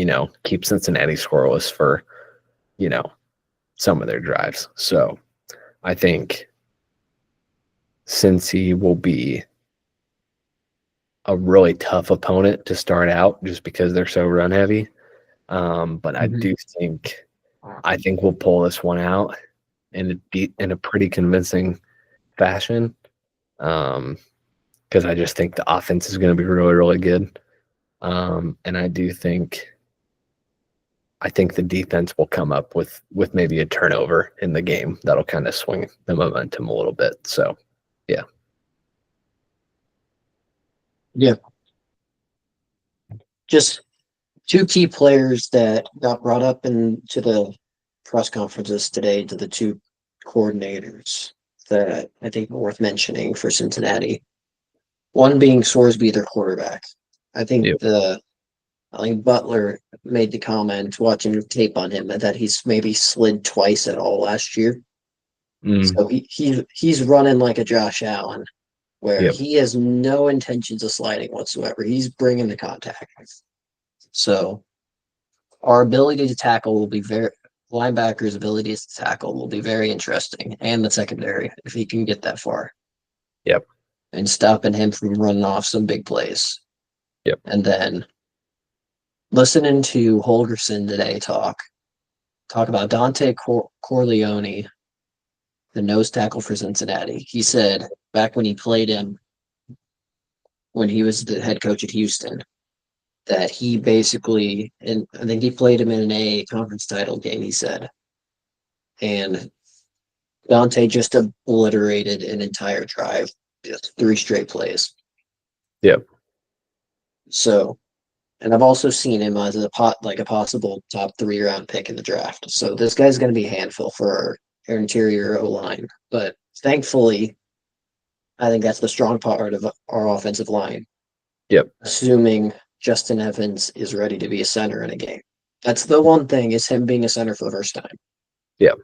keep Cincinnati scoreless for you know some of their drives. So I think Cincy will be a really tough opponent to start out just because they're so run heavy. But Mhm. I think we'll pull this one out in a pretty convincing fashion. Because I just think the offense is going to be really, really good. And I think the defense will come up with maybe a turnover in the game that'll kind of swing the momentum a little bit. So, yeah. Yeah, just two key players that got brought up into the press conferences today to the two coordinators that I think are worth mentioning for Cincinnati. One being Sorsby, their quarterback. I think Yep. the I think Butler made the comment watching tape on him that he's maybe slid twice at all last year. Mm, So he's running like a Josh Allen, where yep. he has no intentions of sliding whatsoever. He's bringing the contact. So our ability to tackle will be very linebackers' abilities to tackle will be very interesting, and the secondary if he can get that far Yep. and stopping him from running off some big plays. Yep. And then listening to Holgerson today talk about Dante Corleone, the nose tackle for Cincinnati. He said back when he played him when he was the head coach at Houston that he basically, and I think he played him in a conference title game. He said, and Dante just obliterated an entire drive, just three straight plays. Yep. So, and I've also seen him as like a possible top 3 round pick in the draft. So this guy's going to be a handful for our interior O line. But thankfully, I think that's the strong part of our offensive line. Yep. Assuming Justin Evans is ready to be a center in a game. That's the one thing is him being a center for the first time. Yep.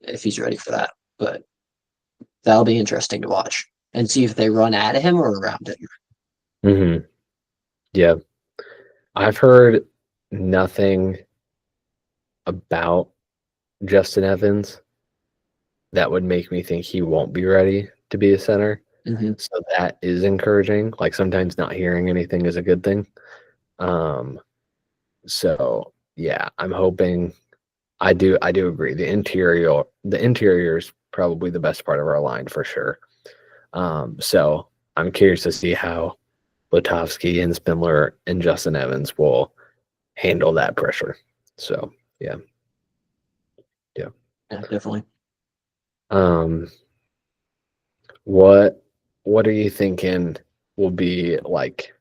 If he's ready for that, but that'll be interesting to watch and see if they run at him or around him. Mm-hmm. Yeah. I've heard nothing about Justin Evans that would make me think he won't be ready to be a center. Mm-hmm. So that is encouraging. Like sometimes not hearing anything is a good thing. Um, so yeah, I'm hoping I do agree. The interior is probably the best part of our line for sure. So I'm curious to see how Latovsky and Spindler and Justin Evans will handle that pressure. So yeah, yeah. Yeah, definitely. Um, what what are you thinking will be like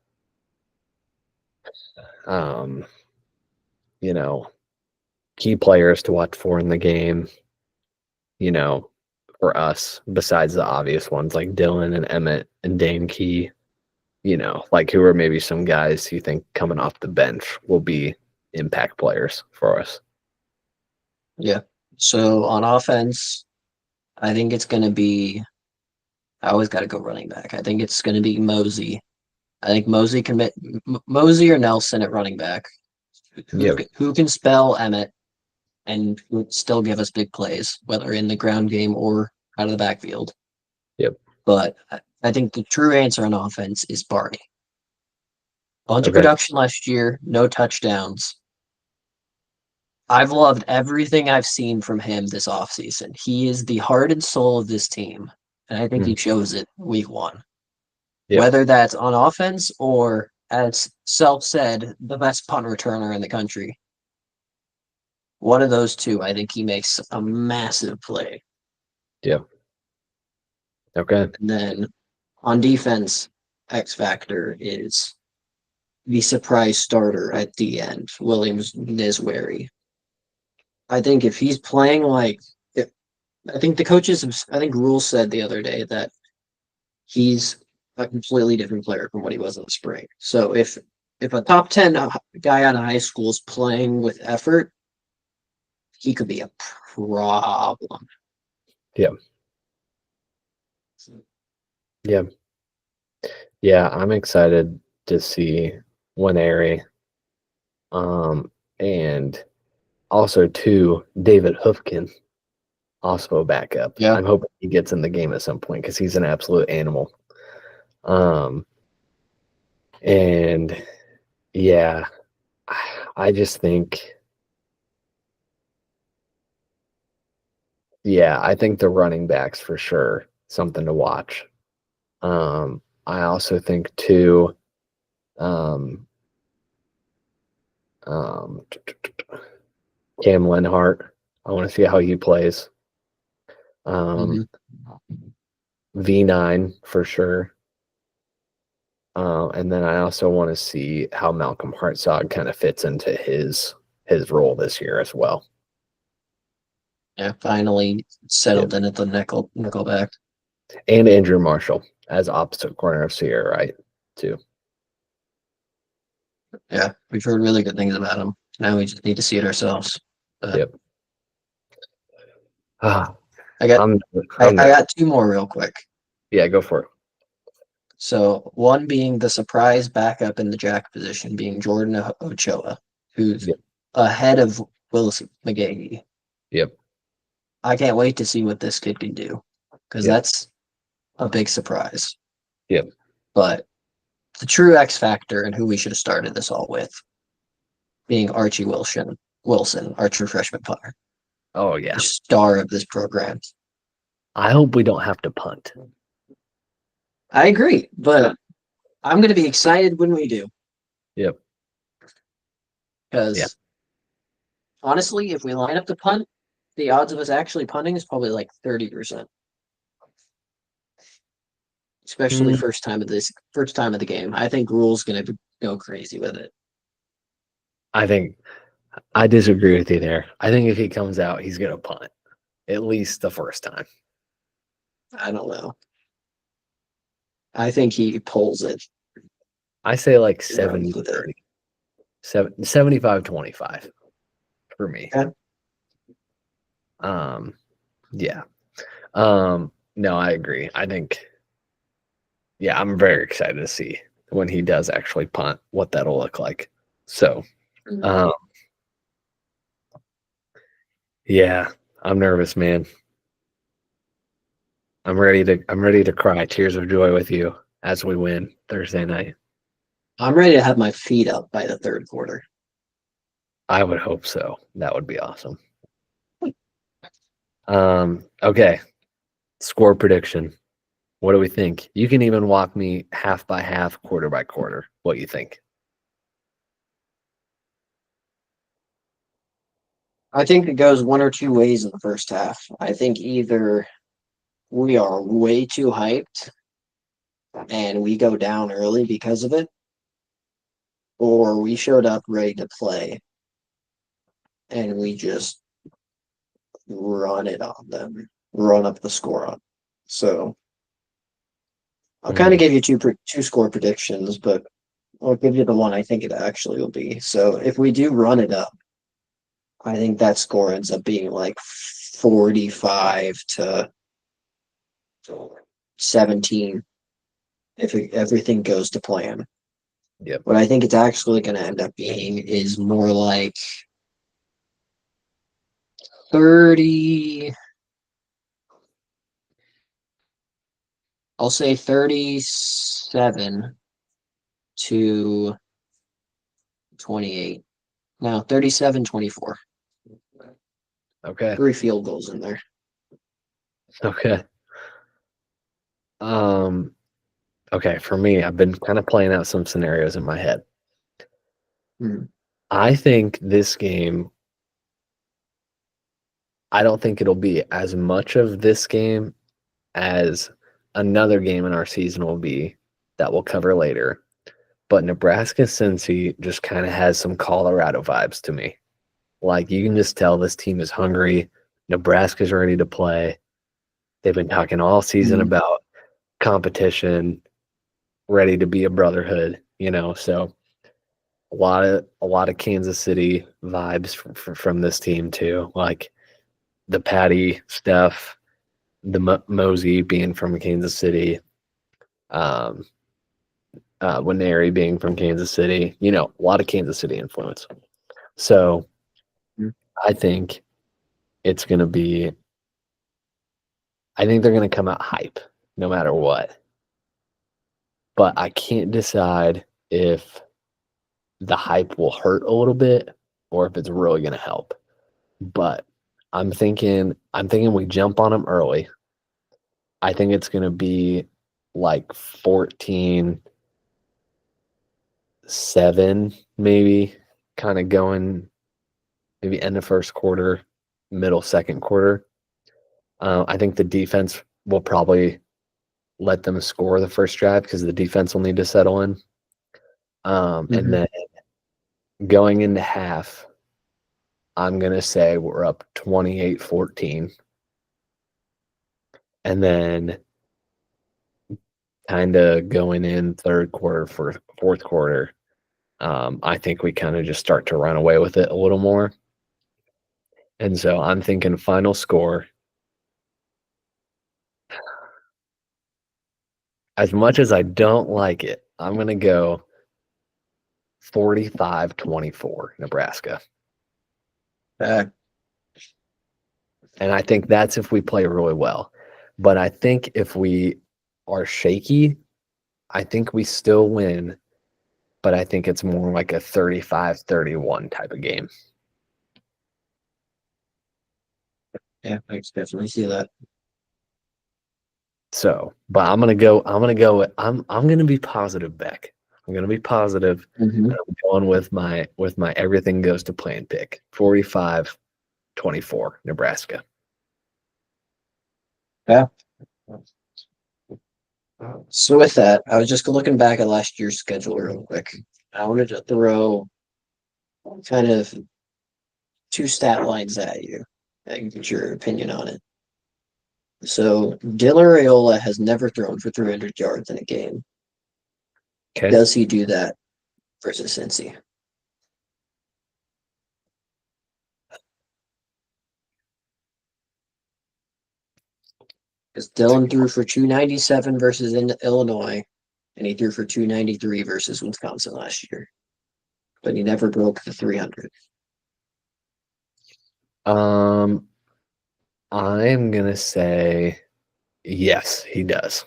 um, you know, key players to watch for in the game, you know, for us, besides the obvious ones like Dylan and Emmett and Dane Key, like who are maybe some guys you think coming off the bench will be impact players for us? Yeah. So on offense, I think it's going to be. I always got to go running back. I think it's going to be Mosey. I think Mosey can Mosey or Nelson at running back. Yep. Who can spell Emmett and would still give us big plays, whether in the ground game or out of the backfield. Yep. But I think the true answer on offense is Barney. Bunch of Okay. production last year, no touchdowns. I've loved everything I've seen from him this offseason. He is the heart and soul of this team, and I think he Mhm. shows it week one. Yep. Whether that's on offense or, as Self said, the best punt returner in the country. One of those two, I think he makes a massive play. Yep. Okay. And then on defense, X factor is the surprise starter at the end, Williams Niswary. I think if he's playing I think the coaches, I think Rule said the other day that he's a completely different player from what he was in the spring. So if a top 10 guy out of high school is playing with effort, he could be a problem. Yeah. Yeah. Yeah. I'm excited to see Winery. And also too, David Hoofkin, also a backup. Yeah. I'm hoping he gets in the game at some point because he's an absolute animal. And yeah, I just think, I think the running backs for sure something to watch. I also think too, um, um, Cam Lenhart. I want to see how he plays. Mm-hmm. V9 for sure. And then I also want to see how Malcolm Hartzog kind of fits into his role this year as well. Yeah, finally settled in at the nickelback. And Andrew Marshall as opposite corner of Sierra Wright too. Yeah, we've heard really good things about him. Now we just need to see it ourselves. Yep. Ah, I got I'm I got two more real quick. Yeah, go for it. So one being the surprise backup in the jack position being Jordan Ochoa, who's Yep. ahead of Willis McGahee. Yep. I can't wait to see what this kid can do because Yep. that's a big surprise. Yep. But the true X factor and who we should have started this all with being Archie Wilson, our true freshman punter, Oh yeah. the star of this program. I hope we don't have to punt. I agree, but I'm going to be excited when we do. Yep. Because honestly, if we line up the punt, the odds of us actually punting is probably like 30%. Especially first time of the game. I think Rule's going to go crazy with it. I think I disagree with you there. I think if he comes out, he's gonna punt at least the first time. I don't know. I think he pulls it. I say like Yeah, 70-30. 75-25 for me. Okay. Yeah. No, I agree. I think, I'm very excited to see when he does actually punt what that'll look like. So, yeah, I'm nervous, man. I'm ready to cry tears of joy with you as we win Thursday night. I'm ready to have my feet up by the third quarter. I would hope so. That would be awesome. Okay. Score prediction. What do we think? You can even walk me half by half, quarter by quarter. What you think? I think it goes one or two ways in the first half. I think either we are way too hyped and we go down early because of it, or we showed up ready to play and we just run it on them, run up the score on. So I'll kind of give you two score predictions, but I'll give you the one I think it actually will be. So if we do run it up, I think that score ends up being like 45 to 17 if everything goes to plan. Yep. What I think it's actually going to end up being is more like 30. I'll say 37 to 28. No, 37-24. Okay. 3 field goals in there. Okay. Um, okay, for me, I've been kind of playing out some scenarios in my head. Hmm. I think this game, I don't think it'll be as much of this game as another game in our season will be that we'll cover later. But Nebraska Cincy just kind of has some Colorado vibes to me. Like you can just tell this team is hungry. Nebraska's ready to play. They've been talking all season Hmm. about competition, ready to be a brotherhood, so a lot of Kansas City vibes from this team too, like the Patty stuff, the Mosey being from Kansas City, um, Winery being from Kansas City, a lot of Kansas City influence. So I think it's going to be, I think they're going to come out hype no matter what. But I can't decide if the hype will hurt a little bit or if it's really going to help. But I'm thinking we jump on them early. I think it's going to be like 14-7 maybe, kind of going maybe end of first quarter, middle second quarter. I think the defense will probably let them score the first drive because the defense will need to settle in. And then going into half, I'm going to say we're up 28-14. And then kind of going in third quarter for fourth quarter, I think we kind of just start to run away with it a little more. And so I'm thinking final score. As much as I don't like it, I'm going to go 45-24 Nebraska. Uh, And I think that's if we play really well. But I think if we are shaky, I think we still win. But I think it's more like a 35-31 type of game. yeah, I can definitely see that. So, but I'm gonna be positive, Beck. I'm gonna be positive. Hmm. And I'm going with my everything goes to plan pick. 45-24, Nebraska. Yeah. So with that, I was just looking back at last year's schedule real quick. I wanted to throw kind of two stat lines at you and get your opinion on it. So Dylan Raiola has never thrown for 300 yards in a game. Okay. Does he do that versus Cincy? Because Dylan threw for 297 versus Illinois, and he threw for 293 versus Wisconsin last year. But he never broke the 300. Um, I'm gonna say yes, he does.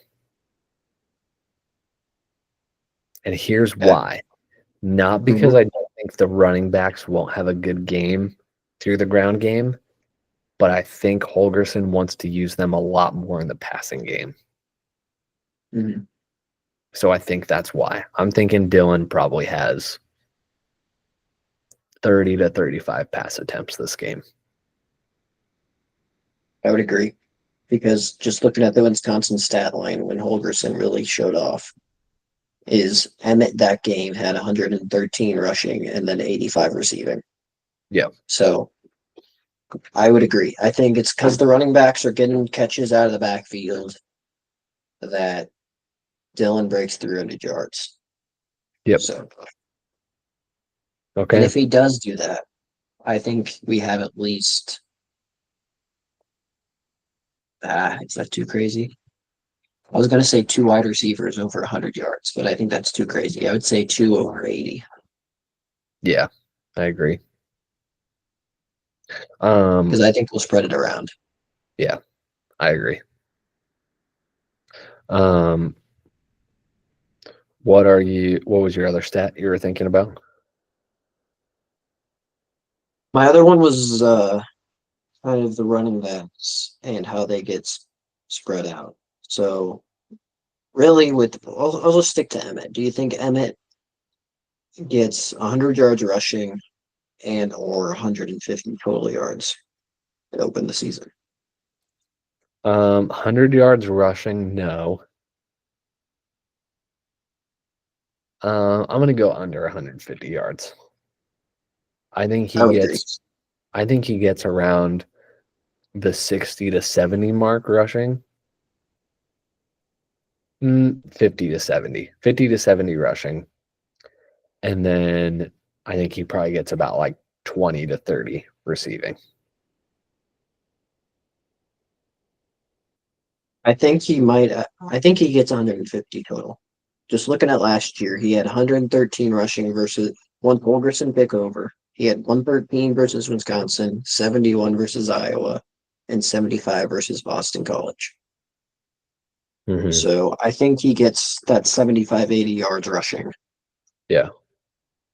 And here's Yeah. why. Not because Hmm. I don't think the running backs won't have a good game through the ground game, but I think Holgerson wants to use them a lot more in the passing game. Hmm. So I think that's why. I'm thinking Dylan probably has 30 to 35 pass attempts this game. I would agree. Because just looking at the Wisconsin stat line when Holgerson really showed off, is Emmett that game had 113 rushing and then 85 receiving. Yeah. So I would agree. I think it's because the running backs are getting catches out of the backfield that Dylan breaks 300 yards. Yep. So, and Okay. if he does do that, I think we have at least, is that too crazy? I was going to say 2 wide receivers over 100 yards, but I think that's too crazy. I would say 2 over 80. Yeah, I agree. because I think we'll spread it around. Yeah, I agree. Um, what was your other stat you were thinking about? My other one was kind of the running backs and how they get spread out. So really, I'll just stick to Emmett. Do you think Emmett gets 100 yards rushing and or 150 total yards to open the season? 100 yards rushing, no. I'm gonna go under 150 yards. I think I he would agree. gets I think he gets around the 60 to 70 mark rushing. 50 to 70. 50 to 70 rushing. And then I think he probably gets about like 20 to 30 receiving. I think he might. I think he gets 150 total. Just looking at last year, he had 113 rushing versus one Holgerson pick over. He had 113 versus Wisconsin, 71 versus Iowa, and 75 versus Boston College. Mm-hmm. So I think he gets that 75, 80 yards rushing. Yeah.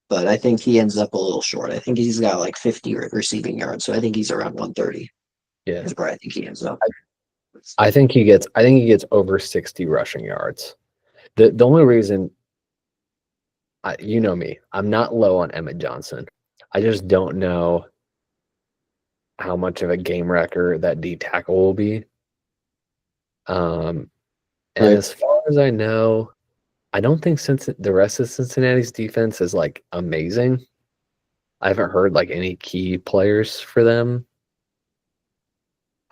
But I think he ends up a little short. I think he's got like 50 receiving yards. So I think he's around 130 Yeah. is where I think he ends up. I think he gets over 60 rushing yards. The only reason you know me, I'm not low on Emmett Johnson. I just don't know how much of a game wrecker that D tackle will be. And Right. as far as I know, I don't think since the rest of Cincinnati's defense is like amazing. I haven't heard like any key players for them.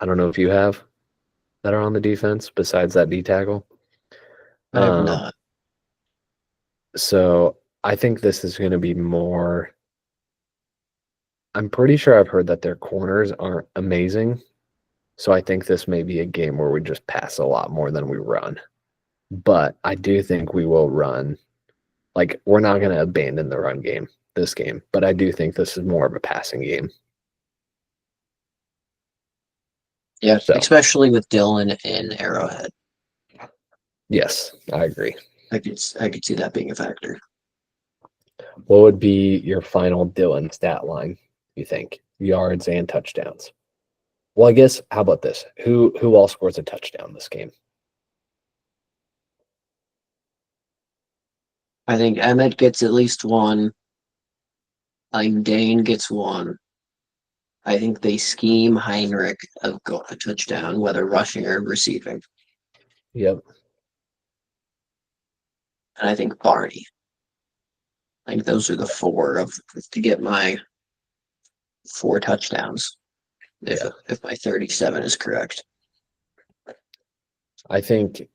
I don't know if you have that are on the defense besides that D tackle. I have Um, not. so I think this is going to be more. I'm pretty sure I've heard that their corners aren't amazing. So I think this may be a game where we just pass a lot more than we run. But I do think we will run. Like, we're not going to abandon the run game this game, but I do think this is more of a passing game. Yeah, So, especially with Dylan and Arrowhead. yes, I agree. I could see that being a factor. What would be your final Dylan stat line, you think? Yards and touchdowns. Well, I guess how about this? Who all scores a touchdown this game? I think Emmett gets at least one. I think Dane gets one. I think they scheme Heinrich of a touchdown, whether rushing or receiving. Yep. And I think Barney. I think those are the four of to get my 4 touchdowns. If Yeah. if my 37 is correct. I think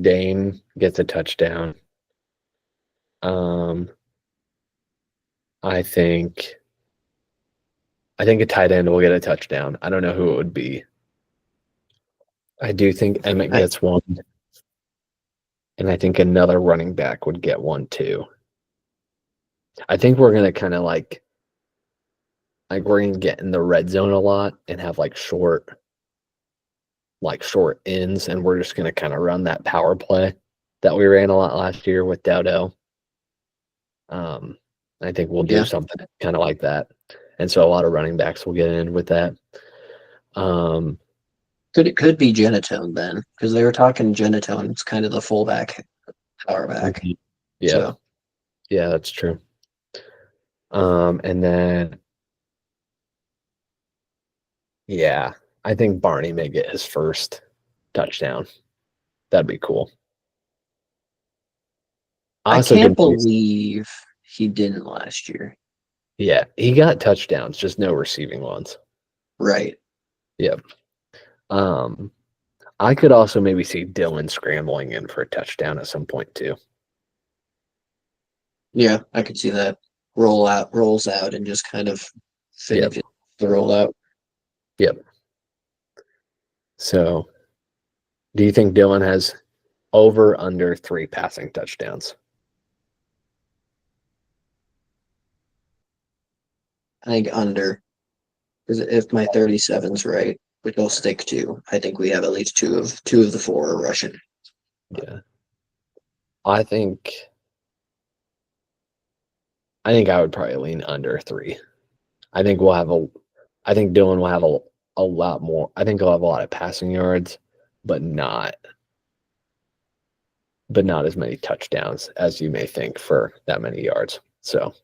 Dane gets a touchdown. Um I think a tight end will get a touchdown. I don't know who it would be. I do think Emmett I gets one, and I think another running back would get one too. I think we're gonna kind of like we're gonna get in the red zone a lot and have short ends, and we're just gonna kind of run that power play that we ran a lot last year with Dowdell. Um, I think we'll do yeah. something kind of like that, and so a lot of running backs will get in with that. Um, Could be Genatone then, because they were talking Genatone. It's kind of the fullback, power back. mhm. Yeah, So yeah, that's true. And then yeah, I think Barney may get his first touchdown. That'd be cool. I I also can't didn't really, believe he didn't last year. yeah, he got touchdowns, just no receiving ones. Right. Yep. Um, I could also maybe see Dylan scrambling in for a touchdown at some point too. Yeah, I could see that rolls out and just kind of Yep. finishes the rollout. Yep. So, do you think Dylan has over under 3 passing touchdowns? I think under. Because if my 37's right, which I'll stick to, I think we have at least two of the four are Russian. Yeah. I think I would probably lean under 3. I think Dylan will have a lot more. I think he'll have a lot of passing yards, but not as many touchdowns as you may think for that many yards. So,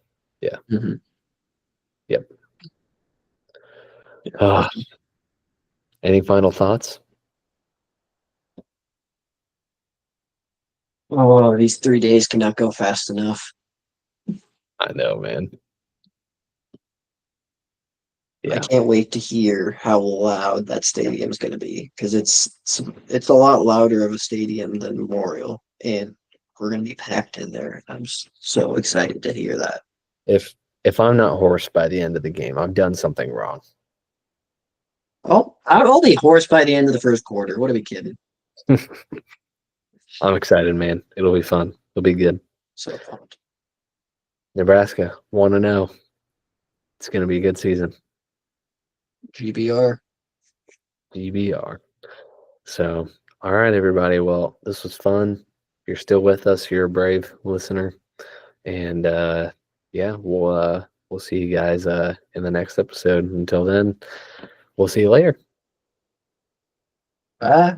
yeah. Mm-hmm. Yep. Any final thoughts? Oh, these 3 days cannot go fast enough. I know, man. I Yeah. can't wait to hear how loud that stadium is going to be because it's a lot louder of a stadium than Memorial, and we're going to be packed in there. I'm so excited to hear that. If I'm not hoarse by the end of the game, I've done something wrong. Oh, I'll be hoarse by the end of the first quarter. What are we kidding? I'm excited, man. It'll be fun. It'll be good. So pumped. Nebraska 1-0. It's going to be a good season. GBR. GBR. So, all right, everybody. Well, this was fun. If you're still with us, you're a brave listener. And yeah, we'll see you guys in the next episode. Until then, we'll see you later. Bye.